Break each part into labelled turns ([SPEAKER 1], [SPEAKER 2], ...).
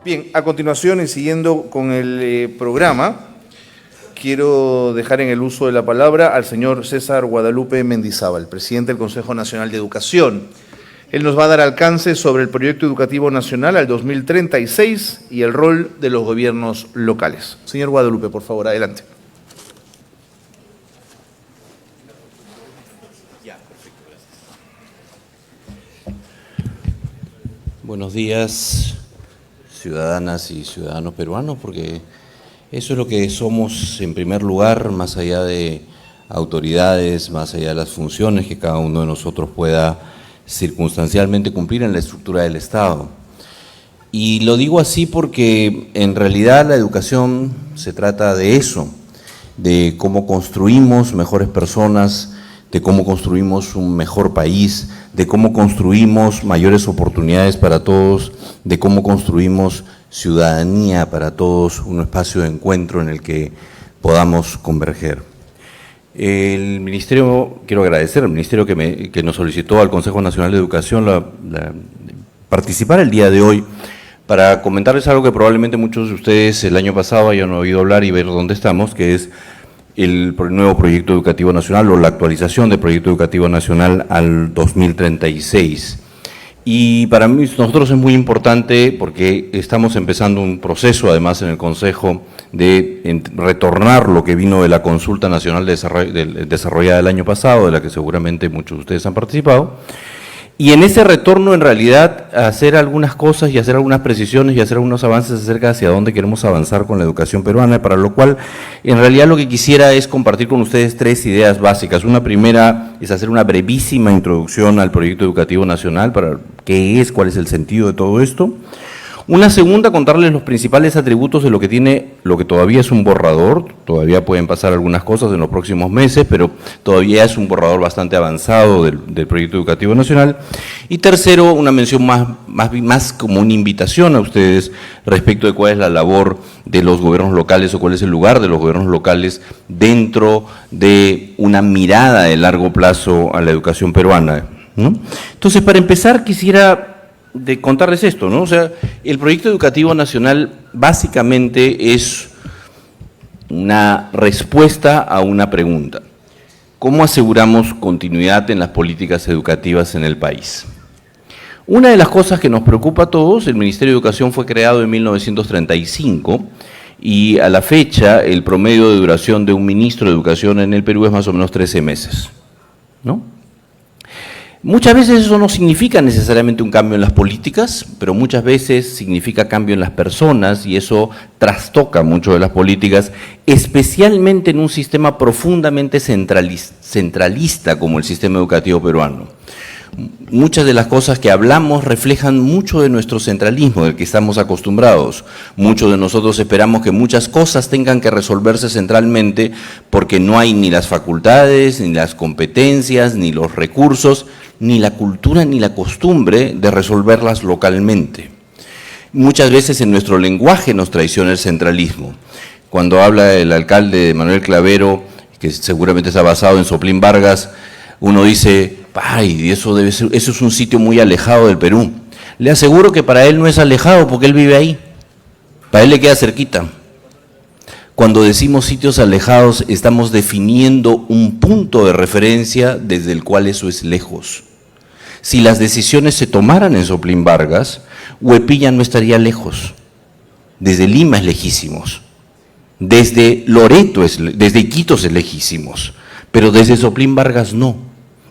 [SPEAKER 1] Bien, a continuación y siguiendo con el programa, quiero dejar en el uso de la palabra al señor César Guadalupe Mendizábal, presidente del Consejo Nacional de Educación. Él nos va a dar alcance sobre el proyecto educativo nacional al 2036 y el rol de los gobiernos locales. Señor Guadalupe, por favor, adelante.
[SPEAKER 2] Buenos días, ciudadanas y ciudadanos peruanos, porque eso es lo que somos en primer lugar, más allá de autoridades, más allá de las funciones que cada uno de nosotros pueda circunstancialmente cumplir en la estructura del Estado. Y lo digo así porque en realidad la educación se trata de eso, de cómo construimos mejores personas, de cómo construimos un mejor país, de cómo construimos mayores oportunidades para todos, de cómo construimos ciudadanía para todos, un espacio de encuentro en el que podamos converger. El Ministerio, quiero agradecer al Ministerio que nos solicitó al Consejo Nacional de Educación participar el día de hoy para comentarles algo que probablemente muchos de ustedes el año pasado hayan oído hablar y ver dónde estamos, que es el nuevo proyecto educativo nacional o la actualización del proyecto educativo nacional al 2036. Y para nosotros es muy importante porque estamos empezando un proceso, además en el Consejo, de retornar lo que vino de la consulta nacional desarrollada el año pasado, de la que seguramente muchos de ustedes han participado. Y en ese retorno, en realidad, hacer algunas cosas y hacer algunas precisiones y hacer algunos avances acerca hacia dónde queremos avanzar con la educación peruana, para lo cual, en realidad, lo que quisiera es compartir con ustedes tres ideas básicas. Una primera es hacer una brevísima introducción al proyecto educativo nacional, para qué es, cuál es el sentido de todo esto. Una segunda, contarles los principales atributos de lo que todavía es un borrador, todavía pueden pasar algunas cosas en los próximos meses, pero todavía es un borrador bastante avanzado del proyecto educativo nacional. Y tercero, una mención más como una invitación a ustedes respecto de cuál es la labor de los gobiernos locales o cuál es el lugar de los gobiernos locales dentro de una mirada de largo plazo a la educación peruana, ¿no? Entonces, para empezar, quisiera de contarles esto, ¿no? O sea, el proyecto educativo nacional básicamente es una respuesta a una pregunta: ¿cómo aseguramos continuidad en las políticas educativas en el país? Una de las cosas que nos preocupa a todos, el Ministerio de Educación fue creado en 1935 y a la fecha el promedio de duración de un ministro de Educación en el Perú es más o menos 13 meses, ¿no? Muchas veces eso no significa necesariamente un cambio en las políticas, pero muchas veces significa cambio en las personas y eso trastoca mucho de las políticas, especialmente en un sistema profundamente centralista como el sistema educativo peruano. Muchas de las cosas que hablamos reflejan mucho de nuestro centralismo, del que estamos acostumbrados. Muchos de nosotros esperamos que muchas cosas tengan que resolverse centralmente porque no hay ni las facultades, ni las competencias, ni los recursos, ni la cultura, ni la costumbre de resolverlas localmente. Muchas veces en nuestro lenguaje nos traiciona el centralismo. Cuando habla el alcalde Manuel Clavero, que seguramente está basado en Soplín Vargas, uno dice: ay, eso es un sitio muy alejado del Perú. Le aseguro que para él no es alejado porque él vive ahí, para él le queda cerquita. Cuando decimos sitios alejados, estamos definiendo un punto de referencia desde el cual eso es lejos. Si las decisiones se tomaran en Soplín Vargas, Huepilla no estaría lejos. Desde Lima es lejísimos, desde Loreto, desde Iquitos es lejísimos, pero desde Soplín Vargas no.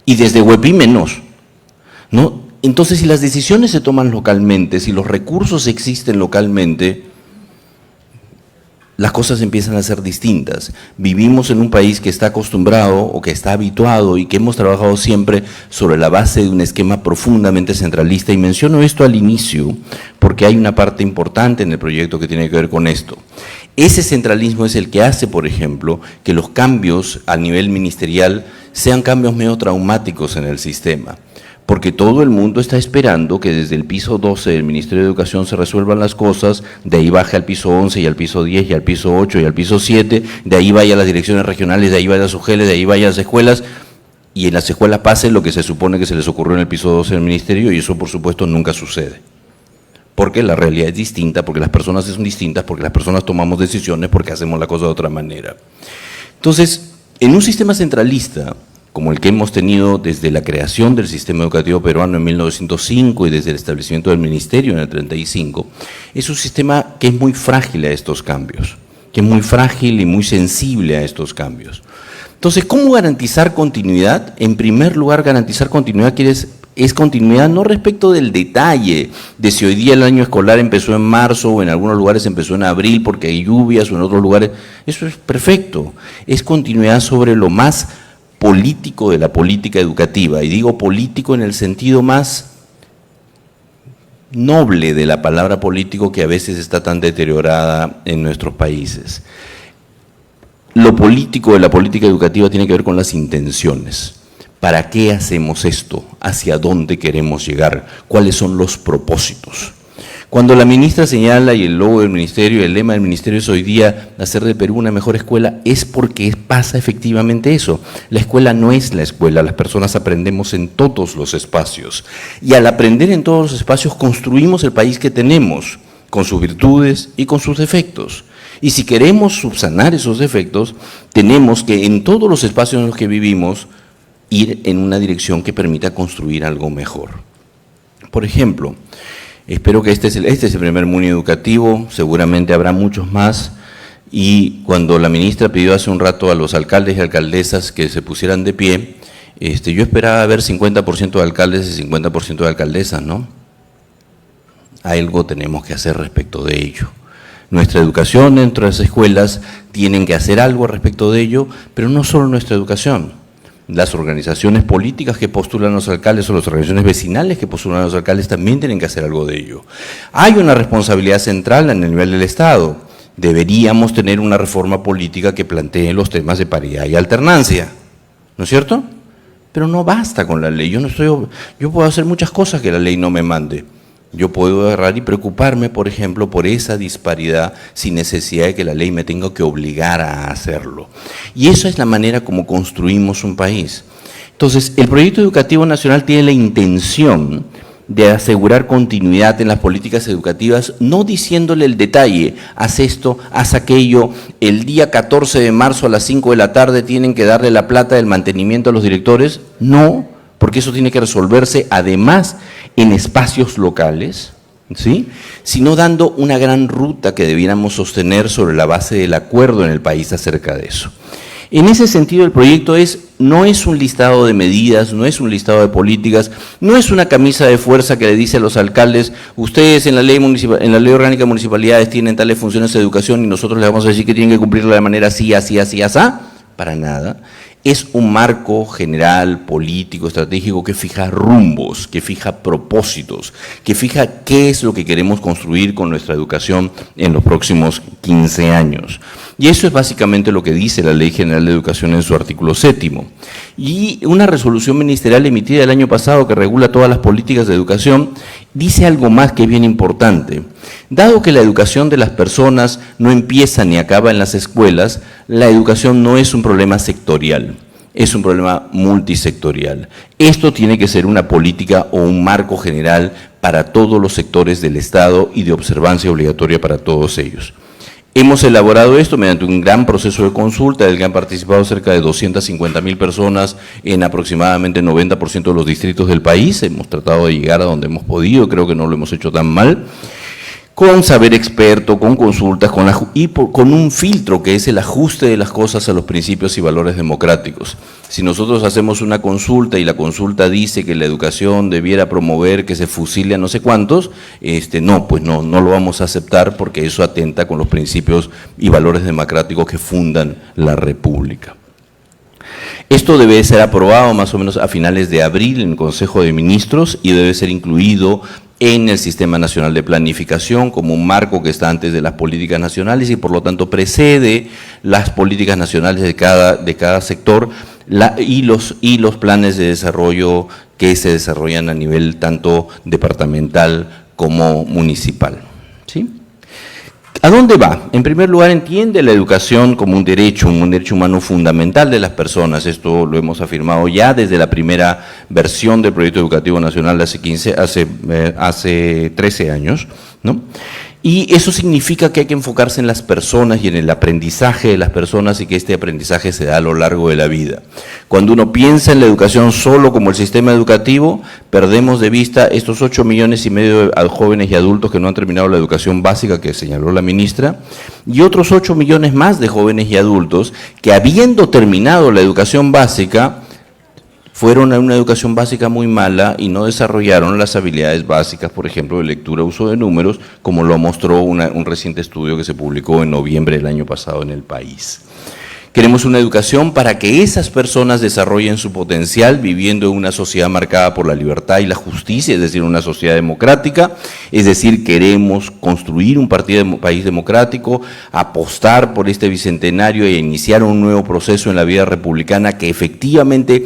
[SPEAKER 2] Y desde Huepí menos, ¿no? Entonces, si las decisiones se toman localmente, si los recursos existen localmente, las cosas empiezan a ser distintas. Vivimos en un país que está acostumbrado o que está habituado y que hemos trabajado siempre sobre la base de un esquema profundamente centralista. Y menciono esto al inicio porque hay una parte importante en el proyecto que tiene que ver con esto. Ese centralismo es el que hace, por ejemplo, que los cambios a nivel ministerial sean cambios medio traumáticos en el sistema, porque todo el mundo está esperando que desde el piso 12 del Ministerio de Educación se resuelvan las cosas, de ahí baje al piso 11 y al piso 10 y al piso 8 y al piso 7, de ahí vaya a las direcciones regionales, de ahí vaya a SUGELES, de ahí vaya a las escuelas, y en las escuelas pase lo que se supone que se les ocurrió en el piso 12 del Ministerio, y eso por supuesto nunca sucede. porque la realidad es distinta, porque las personas son distintas, porque las personas tomamos decisiones, porque hacemos la cosa de otra manera. Entonces, en un sistema centralista, como el que hemos tenido desde la creación del sistema educativo peruano en 1905 y desde el establecimiento del ministerio en el 35, es un sistema que es muy frágil a estos cambios, que es muy frágil y muy sensible a estos cambios. Entonces, ¿cómo garantizar continuidad? En primer lugar, garantizar continuidad es continuidad no respecto del detalle de si hoy día el año escolar empezó en marzo o en algunos lugares empezó en abril porque hay lluvias o en otros lugares. Eso es perfecto. Es continuidad sobre lo más político de la política educativa, y digo político en el sentido más noble de la palabra político, que a veces está tan deteriorada en nuestros países. Lo político de la política educativa tiene que ver con las intenciones. ¿Para qué hacemos esto? ¿Hacia dónde queremos llegar? ¿Cuáles son los propósitos? Cuando la ministra señala, y el logo del ministerio, el lema del ministerio es hoy día hacer de Perú una mejor escuela, es porque pasa efectivamente eso. La escuela no es la escuela, las personas aprendemos en todos los espacios. Y al aprender en todos los espacios construimos el país que tenemos, con sus virtudes y con sus defectos. Y si queremos subsanar esos defectos, tenemos que en todos los espacios en los que vivimos ir en una dirección que permita construir algo mejor. Por ejemplo, espero que este es el primer MUNI educativo, seguramente habrá muchos más, y cuando la ministra pidió hace un rato a los alcaldes y alcaldesas que se pusieran de pie, yo esperaba ver 50% de alcaldes y 50% de alcaldesas, ¿no? Algo tenemos que hacer respecto de ello. Nuestra educación dentro de las escuelas tienen que hacer algo respecto de ello, pero no solo nuestra educación. Las organizaciones políticas que postulan a los alcaldes o las organizaciones vecinales que postulan a los alcaldes también tienen que hacer algo de ello. Hay una responsabilidad central en el nivel del Estado. Deberíamos tener una reforma política que plantee los temas de paridad y alternancia, ¿no es cierto? Pero no basta con la ley. Yo puedo hacer muchas cosas que la ley no me mande. Yo puedo agarrar y preocuparme, por ejemplo, por esa disparidad sin necesidad de que la ley me tenga que obligar a hacerlo. Y esa es la manera como construimos un país. Entonces, el proyecto educativo nacional tiene la intención de asegurar continuidad en las políticas educativas, no diciéndole el detalle, haz esto, haz aquello, el día 14 de marzo a las 5 de la tarde tienen que darle la plata del mantenimiento a los directores. No, porque eso tiene que resolverse además en espacios locales, ¿sí?, sino dando una gran ruta que debiéramos sostener sobre la base del acuerdo en el país acerca de eso. En ese sentido, el proyecto no es un listado de medidas, no es un listado de políticas, no es una camisa de fuerza que le dice a los alcaldes, ustedes en la ley orgánica de municipalidades tienen tales funciones de educación y nosotros les vamos a decir que tienen que cumplirla de manera así, así, así, así. Para nada. Es un marco general, político, estratégico que fija rumbos, que fija propósitos, que fija qué es lo que queremos construir con nuestra educación en los próximos 15 años. Y eso es básicamente lo que dice la Ley General de Educación en su artículo 7º. Y una resolución ministerial emitida el año pasado que regula todas las políticas de educación dice algo más que es bien importante. Dado que la educación de las personas no empieza ni acaba en las escuelas, la educación no es un problema sectorial, es un problema multisectorial. Esto tiene que ser una política o un marco general para todos los sectores del Estado y de observancia obligatoria para todos ellos. Hemos elaborado esto mediante un gran proceso de consulta del que han participado cerca de 250.000 personas en aproximadamente 90% de los distritos del país. Hemos tratado de llegar a donde hemos podido, creo que no lo hemos hecho tan mal, con saber experto, con consultas, con un filtro que es el ajuste de las cosas a los principios y valores democráticos. Si nosotros hacemos una consulta y la consulta dice que la educación debiera promover que se fusile a no sé cuántos, no lo vamos a aceptar porque eso atenta con los principios y valores democráticos que fundan la República. Esto debe ser aprobado más o menos a finales de abril en el Consejo de Ministros y debe ser incluido en el Sistema Nacional de Planificación como un marco que está antes de las políticas nacionales y por lo tanto precede las políticas nacionales de cada sector y los planes de desarrollo que se desarrollan a nivel tanto departamental como municipal, ¿sí? ¿A dónde va? En primer lugar, entiende la educación como un derecho humano fundamental de las personas. Esto lo hemos afirmado ya desde la primera versión del Proyecto Educativo Nacional hace 13 años, ¿no? Y eso significa que hay que enfocarse en las personas y en el aprendizaje de las personas y que este aprendizaje se da a lo largo de la vida. Cuando uno piensa en la educación solo como el sistema educativo, perdemos de vista estos 8,5 millones de jóvenes y adultos que no han terminado la educación básica que señaló la ministra, y otros 8 millones más de jóvenes y adultos que, habiendo terminado la educación básica, fueron a una educación básica muy mala y no desarrollaron las habilidades básicas, por ejemplo, de lectura, uso de números, como lo mostró un reciente estudio que se publicó en noviembre del año pasado en El País. Queremos una educación para que esas personas desarrollen su potencial viviendo en una sociedad marcada por la libertad y la justicia, es decir, una sociedad democrática, es decir, queremos construir un país democrático, apostar por este bicentenario e iniciar un nuevo proceso en la vida republicana que efectivamente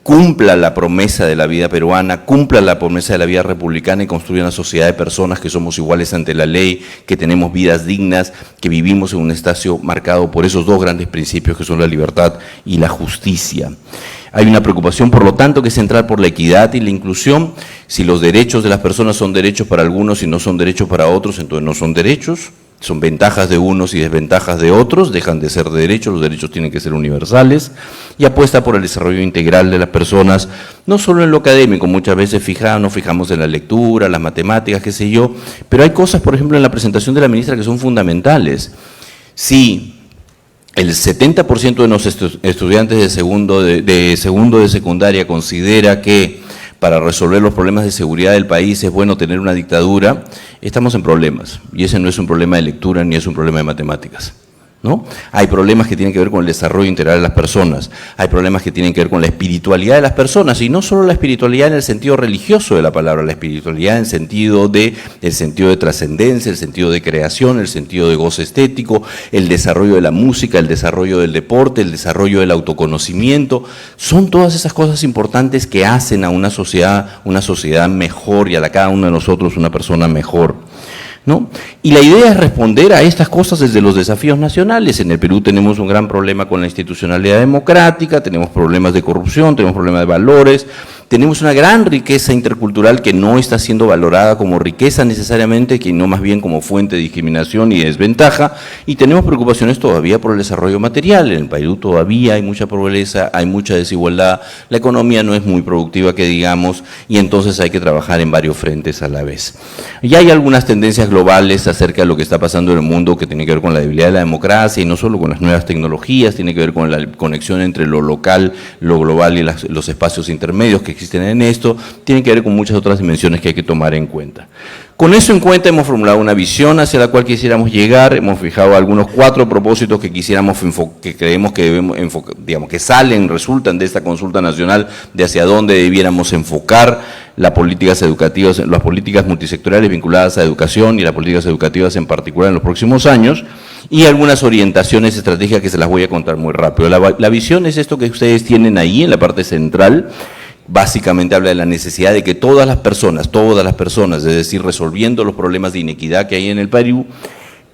[SPEAKER 2] cumpla la promesa de la vida peruana, cumpla la promesa de la vida republicana y construya una sociedad de personas que somos iguales ante la ley, que tenemos vidas dignas, que vivimos en un espacio marcado por esos dos grandes principios que son la libertad y la justicia. Hay una preocupación, por lo tanto, que es central por la equidad y la inclusión. Si los derechos de las personas son derechos para algunos y no son derechos para otros, entonces no son derechos. Son ventajas de unos y desventajas de otros, dejan de ser derechos, los derechos tienen que ser universales, y apuesta por el desarrollo integral de las personas, no solo en lo académico, muchas veces nos fijamos en la lectura, las matemáticas, qué sé yo, pero hay cosas, por ejemplo, en la presentación de la ministra que son fundamentales. Si el 70% de los estudiantes de segundo de secundaria considera que para resolver los problemas de seguridad del país es bueno tener una dictadura, estamos en problemas. Y ese no es un problema de lectura ni es un problema de matemáticas, ¿no? Hay problemas que tienen que ver con el desarrollo integral de las personas, hay problemas que tienen que ver con la espiritualidad de las personas, y no solo la espiritualidad en el sentido religioso de la palabra, la espiritualidad en el sentido de trascendencia, el sentido de creación, el sentido de goce estético, el desarrollo de la música, el desarrollo del deporte, el desarrollo del autoconocimiento. Son todas esas cosas importantes que hacen a una sociedad mejor y a cada uno de nosotros una persona mejor, ¿no? Y la idea es responder a estas cosas desde los desafíos nacionales. En el Perú tenemos un gran problema con la institucionalidad democrática, tenemos problemas de corrupción, tenemos problemas de valores, tenemos una gran riqueza intercultural que no está siendo valorada como riqueza necesariamente, sino más bien como fuente de discriminación y de desventaja, y tenemos preocupaciones todavía por el desarrollo material. En el Perú todavía hay mucha pobreza, hay mucha desigualdad, la economía no es muy productiva que digamos, y entonces hay que trabajar en varios frentes a la vez. Y hay algunas tendencias globales acerca de lo que está pasando en el mundo que tiene que ver con la debilidad de la democracia y no solo con las nuevas tecnologías, tiene que ver con la conexión entre lo local, lo global y los espacios intermedios que existen en esto, tiene que ver con muchas otras dimensiones que hay que tomar en cuenta. Con eso en cuenta hemos formulado una visión hacia la cual quisiéramos llegar, hemos fijado algunos 4 propósitos que que creemos que debemos que resultan de esta consulta nacional de hacia dónde debiéramos enfocar las políticas educativas, las políticas multisectoriales vinculadas a educación y las políticas educativas en particular en los próximos años, y algunas orientaciones estratégicas que se las voy a contar muy rápido. La visión es esto que ustedes tienen ahí en la parte central. Básicamente habla de la necesidad de que todas las personas, es decir, resolviendo los problemas de inequidad que hay en el Perú,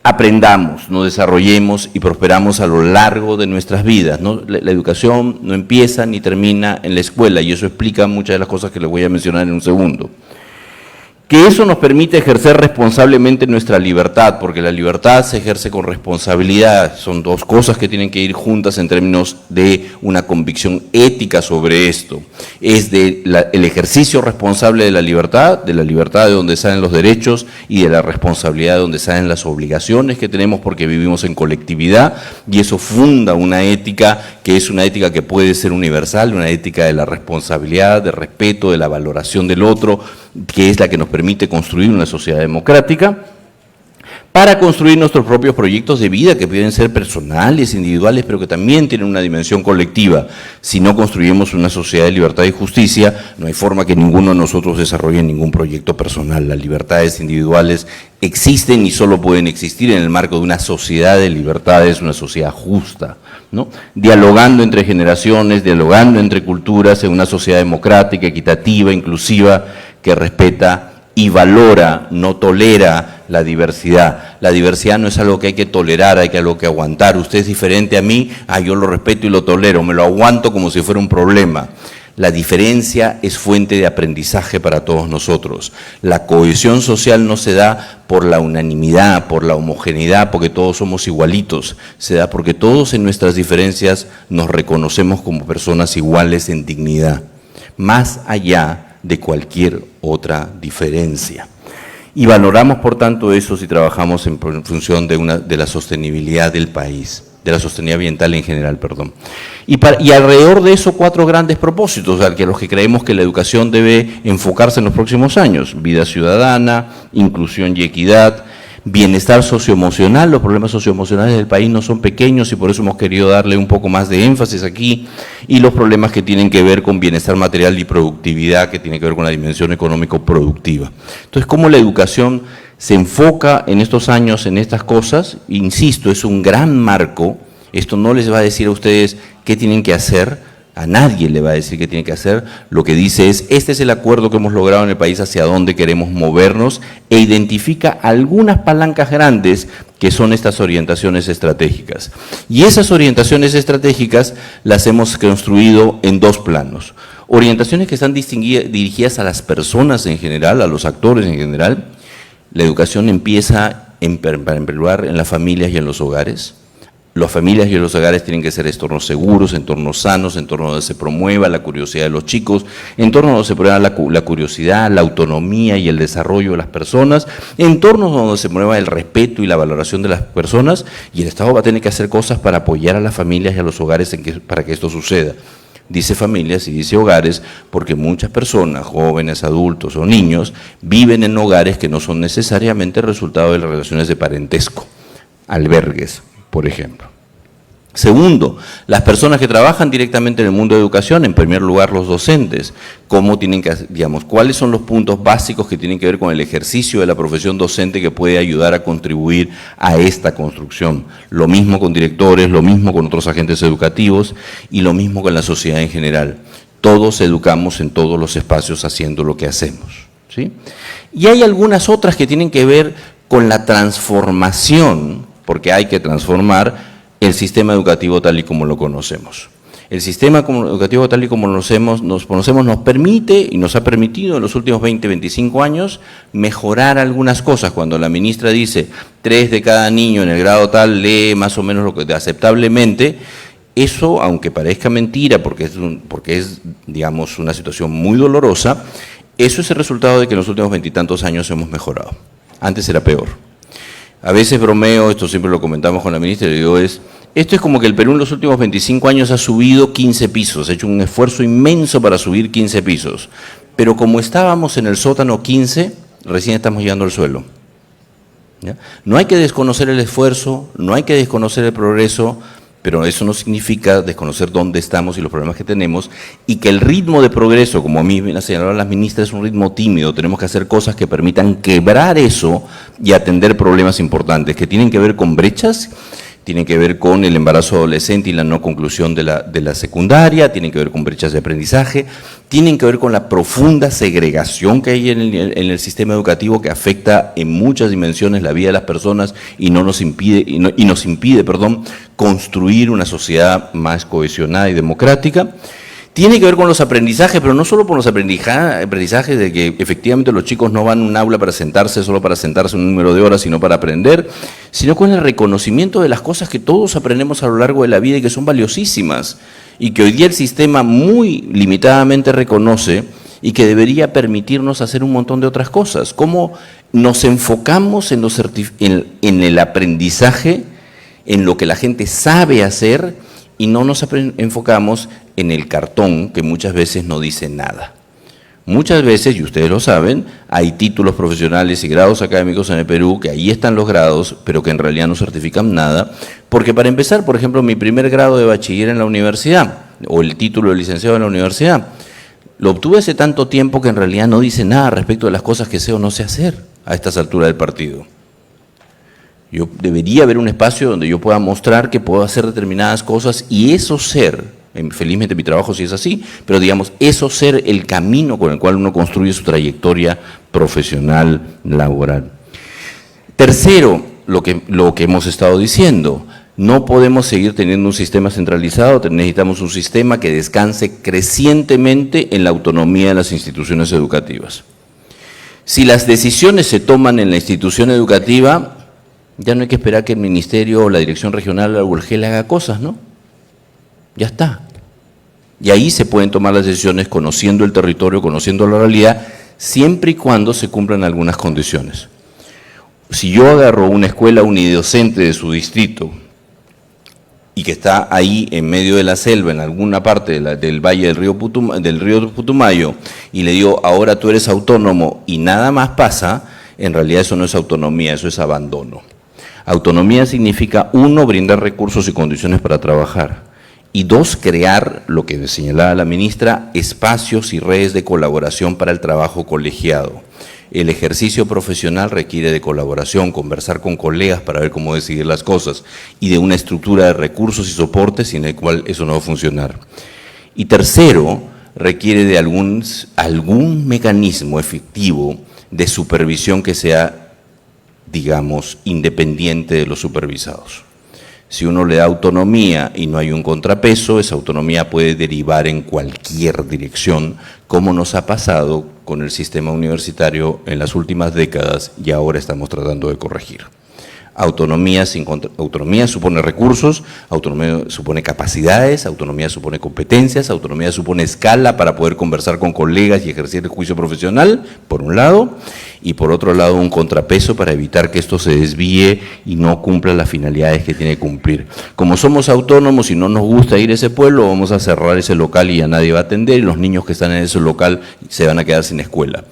[SPEAKER 2] aprendamos, nos desarrollemos y prosperamos a lo largo de nuestras vidas, ¿no? La educación no empieza ni termina en la escuela, y eso explica muchas de las cosas que les voy a mencionar en un segundo. Que eso nos permite ejercer responsablemente nuestra libertad, porque la libertad se ejerce con responsabilidad. Son dos cosas que tienen que ir juntas en términos de una convicción ética sobre esto. Es el ejercicio responsable de la libertad de donde salen los derechos, y de la responsabilidad de donde salen las obligaciones que tenemos porque vivimos en colectividad, y eso funda una ética que es una ética que puede ser universal, una ética de la responsabilidad, de respeto, de la valoración del otro, que es la que nos permite construir una sociedad democrática, para construir nuestros propios proyectos de vida que pueden ser personales, individuales, pero que también tienen una dimensión colectiva. Si no construimos una sociedad de libertad y justicia, no hay forma que ninguno de nosotros desarrolle ningún proyecto personal. Las libertades individuales existen y solo pueden existir en el marco de una sociedad de libertades, una sociedad justa, ¿no? Dialogando entre generaciones, dialogando entre culturas, en una sociedad democrática, equitativa, inclusiva, que respeta y valora, no tolera la diversidad. La diversidad no es algo que hay que tolerar, hay que algo que aguantar. Usted es diferente a mí, yo lo respeto y lo tolero, me lo aguanto como si fuera un problema. La diferencia es fuente de aprendizaje para todos nosotros. La cohesión social no se da por la unanimidad, por la homogeneidad, porque todos somos igualitos. Se da porque todos en nuestras diferencias nos reconocemos como personas iguales en dignidad, más allá de cualquier otra diferencia. Y valoramos, por tanto, eso si trabajamos en función de la sostenibilidad del país, de la sostenibilidad ambiental en general, perdón. Y alrededor de eso 4 grandes propósitos, a los que creemos que la educación debe enfocarse en los próximos años: vida ciudadana, inclusión y equidad, bienestar socioemocional. Los problemas socioemocionales del país no son pequeños y por eso hemos querido darle un poco más de énfasis aquí, y los problemas que tienen que ver con bienestar material y productividad, que tiene que ver con la dimensión económico-productiva. Entonces, ¿cómo la educación se enfoca en estos años en estas cosas? Insisto, es un gran marco. Esto no les va a decir a ustedes qué tienen que hacer, a nadie le va a decir qué tienen que hacer. Lo que dice es, este es el acuerdo que hemos logrado en el país, hacia dónde queremos movernos, e identifica algunas palancas grandes que son estas orientaciones estratégicas. Y esas orientaciones estratégicas las hemos construido en 2 planos. Orientaciones que están dirigidas a las personas en general, a los actores en general. La educación empieza, en primer lugar, en las familias y en los hogares. Las familias y los hogares tienen que ser entornos seguros, entornos sanos, entornos donde se promueva la curiosidad de los chicos, entornos donde se promueva la curiosidad, la autonomía y el desarrollo de las personas, entornos donde se promueva el respeto y la valoración de las personas, y el Estado va a tener que hacer cosas para apoyar a las familias y a los hogares para que esto suceda. Dice familias y dice hogares porque muchas personas, jóvenes, adultos o niños, viven en hogares que no son necesariamente resultado de las relaciones de parentesco, albergues, por ejemplo. Segundo, las personas que trabajan directamente en el mundo de educación, en primer lugar los docentes, cómo tienen que, cuáles son los puntos básicos que tienen que ver con el ejercicio de la profesión docente que puede ayudar a contribuir a esta construcción. Lo mismo con directores, lo mismo con otros agentes educativos y lo mismo con la sociedad en general. Todos educamos en todos los espacios haciendo lo que hacemos, ¿sí? Y hay algunas otras que tienen que ver con la transformación, porque hay que transformar el sistema educativo tal y como lo conocemos. El sistema educativo tal y como nos conocemos nos permite y nos ha permitido en los últimos 20, 25 años mejorar algunas cosas. Cuando la ministra dice 3 de cada niño en el grado tal lee más o menos lo que aceptablemente, eso, aunque parezca mentira porque es digamos, una situación muy dolorosa, eso es el resultado de que en los últimos 20 y tantos años hemos mejorado. Antes era peor. A veces bromeo, esto siempre lo comentamos con la ministra, y digo, esto es como que el Perú en los últimos 25 años ha subido 15 pisos, ha hecho un esfuerzo inmenso para subir 15 pisos, pero como estábamos en el sótano 15, recién estamos llegando al suelo. ¿Ya? No hay que desconocer el esfuerzo, no hay que desconocer el progreso, pero eso no significa desconocer dónde estamos y los problemas que tenemos, y que el ritmo de progreso, como a mí me señalaron las ministras, es un ritmo tímido. Tenemos que hacer cosas que permitan quebrar eso y atender problemas importantes, que tienen que ver con brechas, tienen que ver con el embarazo adolescente y la no conclusión de la secundaria, tienen que ver con brechas de aprendizaje, tienen que ver con la profunda segregación que hay en el sistema educativo, que afecta en muchas dimensiones la vida de las personas y nos impide, construir una sociedad más cohesionada y democrática. Tiene que ver con los aprendizajes, pero no solo por los aprendizajes de que efectivamente los chicos no van a un aula para sentarse, solo para sentarse un número de horas, sino para aprender, sino con el reconocimiento de las cosas que todos aprendemos a lo largo de la vida y que son valiosísimas, y que hoy día el sistema muy limitadamente reconoce y que debería permitirnos hacer un montón de otras cosas. Cómo nos enfocamos en el aprendizaje, en lo que la gente sabe hacer, y no nos enfocamos en el cartón, que muchas veces no dice nada. Muchas veces, y ustedes lo saben, hay títulos profesionales y grados académicos en el Perú, que ahí están los grados, pero que en realidad no certifican nada, porque para empezar, por ejemplo, mi primer grado de bachiller en la universidad, o el título de licenciado en la universidad, lo obtuve hace tanto tiempo que en realidad no dice nada respecto de las cosas que sé o no sé hacer a estas alturas del partido. Debería haber un espacio donde yo pueda mostrar que puedo hacer determinadas cosas, y eso ser, felizmente mi trabajo sí es así, pero digamos, eso ser el camino con el cual uno construye su trayectoria profesional, laboral. Tercero, lo que hemos estado diciendo, no podemos seguir teniendo un sistema centralizado, necesitamos un sistema que descanse crecientemente en la autonomía de las instituciones educativas. Si las decisiones se toman en la institución educativa, ya no hay que esperar que el ministerio o la dirección regional o el GEL haga cosas, ¿no? Ya está. Y ahí se pueden tomar las decisiones conociendo el territorio, conociendo la realidad, siempre y cuando se cumplan algunas condiciones. Si yo agarro una escuela unidocente de su distrito y que está ahí en medio de la selva, en alguna parte del valle del río Putumayo, y le digo, ahora tú eres autónomo y nada más pasa, en realidad eso no es autonomía, eso es abandono. Autonomía significa, uno, brindar recursos y condiciones para trabajar, y dos, crear, lo que señalaba la ministra, espacios y redes de colaboración para el trabajo colegiado. El ejercicio profesional requiere de colaboración, conversar con colegas para ver cómo decidir las cosas y de una estructura de recursos y soportes sin el cual eso no va a funcionar. Y tercero, requiere de algún mecanismo efectivo de supervisión que sea, digamos, independiente de los supervisados. Si uno le da autonomía y no hay un contrapeso, esa autonomía puede derivar en cualquier dirección, como nos ha pasado con el sistema universitario en las últimas décadas y ahora estamos tratando de corregir. Autonomía supone recursos, autonomía supone capacidades, autonomía supone competencias, autonomía supone escala para poder conversar con colegas y ejercer el juicio profesional, por un lado, y por otro lado un contrapeso para evitar que esto se desvíe y no cumpla las finalidades que tiene que cumplir. Como somos autónomos y no nos gusta ir a ese pueblo, vamos a cerrar ese local y ya nadie va a atender y los niños que están en ese local se van a quedar sin escuela.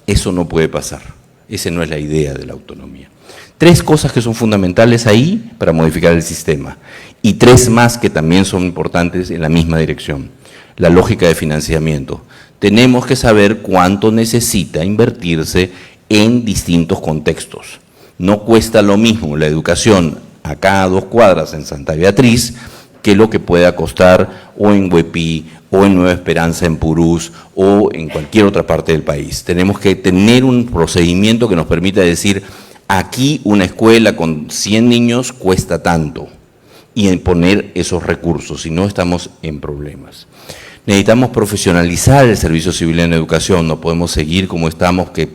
[SPEAKER 2] Eso no puede pasar, esa no es la idea de la autonomía. Tres cosas que son fundamentales ahí para modificar el sistema y tres más que también son importantes en la misma dirección. La lógica de financiamiento. Tenemos que saber cuánto necesita invertirse en distintos contextos. No cuesta lo mismo la educación acá a 2 cuadras en Santa Beatriz que lo que pueda costar o en Huepí o en Nueva Esperanza en Purús o en cualquier otra parte del país. Tenemos que tener un procedimiento que nos permita decir aquí una escuela con 100 niños cuesta tanto y en poner esos recursos, si no estamos en problemas. Necesitamos profesionalizar el servicio civil en educación, no podemos seguir como estamos, que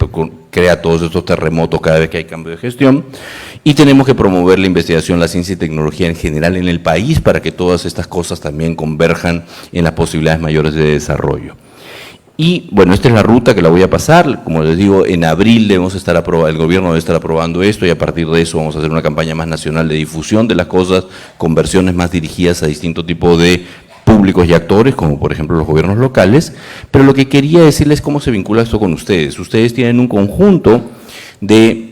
[SPEAKER 2] crea todos estos terremotos cada vez que hay cambio de gestión, y tenemos que promover la investigación, la ciencia y tecnología en general en el país para que todas estas cosas también converjan en las posibilidades mayores de desarrollo. Y bueno, esta es la ruta que la voy a pasar, como les digo, en abril el gobierno debe estar aprobando esto y a partir de eso vamos a hacer una campaña más nacional de difusión de las cosas, con versiones más dirigidas a distintos tipos de públicos y actores, como por ejemplo los gobiernos locales, pero lo que quería decirles es cómo se vincula esto con ustedes. Ustedes tienen un conjunto de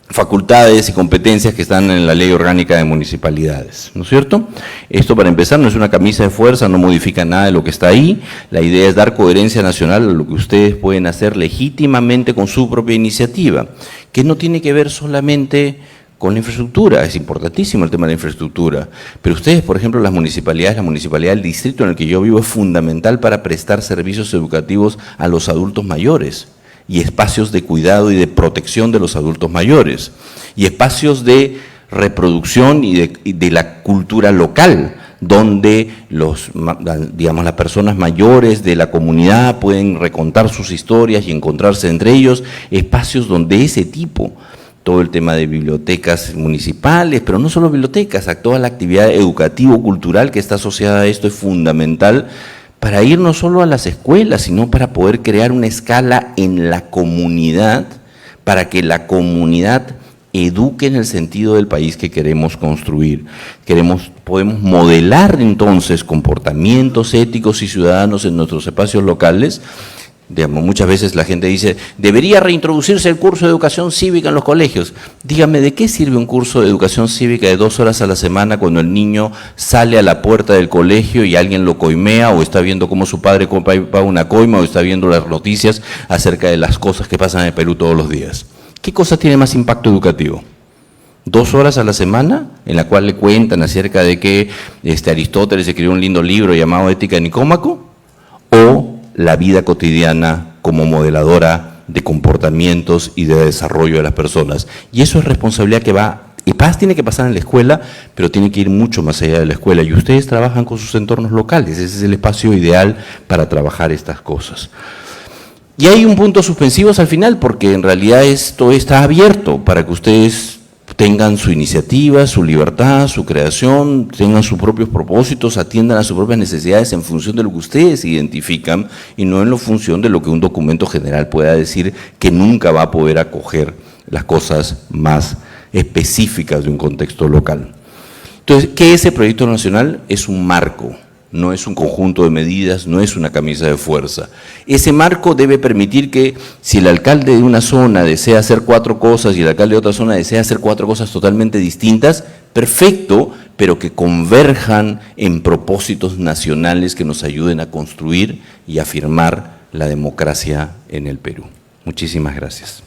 [SPEAKER 2] facultades y competencias que están en la Ley Orgánica de Municipalidades, ¿no es cierto? Esto, para empezar, no es una camisa de fuerza, no modifica nada de lo que está ahí. La idea es dar coherencia nacional a lo que ustedes pueden hacer legítimamente con su propia iniciativa, que no tiene que ver solamente con la infraestructura. Es importantísimo el tema de la infraestructura, pero ustedes, por ejemplo, la municipalidad del distrito en el que yo vivo es fundamental para prestar servicios educativos a los adultos mayores, y espacios de cuidado y de protección de los adultos mayores, y espacios de reproducción y de la cultura local, donde las personas mayores de la comunidad pueden recontar sus historias y encontrarse entre ellos, espacios donde ese tipo, todo el tema de bibliotecas municipales, pero no solo bibliotecas, toda la actividad educativo-cultural que está asociada a esto es fundamental para ir no solo a las escuelas, sino para poder crear una escala en la comunidad, para que la comunidad eduque en el sentido del país que queremos construir. Podemos modelar entonces comportamientos éticos y ciudadanos en nuestros espacios locales. Digamos, muchas veces la gente dice, debería reintroducirse el curso de educación cívica en los colegios. Dígame, ¿de qué sirve un curso de educación cívica de 2 horas a la semana cuando el niño sale a la puerta del colegio y alguien lo coimea o está viendo cómo su padre paga una coima o está viendo las noticias acerca de las cosas que pasan en el Perú todos los días? ¿Qué cosa tiene más impacto educativo? 2 horas a la semana, en la cual le cuentan acerca de que Aristóteles escribió un lindo libro llamado Ética de Nicómaco, o la vida cotidiana como modeladora de comportamientos y de desarrollo de las personas. Y eso es responsabilidad que tiene que pasar en la escuela, pero tiene que ir mucho más allá de la escuela. Y ustedes trabajan con sus entornos locales, ese es el espacio ideal para trabajar estas cosas. Y hay un punto suspensivo al final, porque en realidad esto está abierto para que ustedes tengan su iniciativa, su libertad, su creación, tengan sus propios propósitos, atiendan a sus propias necesidades en función de lo que ustedes identifican y no en función de lo que un documento general pueda decir, que nunca va a poder acoger las cosas más específicas de un contexto local. Entonces, ¿qué es el proyecto nacional? Es un marco, no es un conjunto de medidas, no es una camisa de fuerza. Ese marco debe permitir que si el alcalde de una zona desea hacer 4 cosas y el alcalde de otra zona desea hacer 4 cosas totalmente distintas, perfecto, pero que converjan en propósitos nacionales que nos ayuden a construir y afirmar la democracia en el Perú. Muchísimas gracias.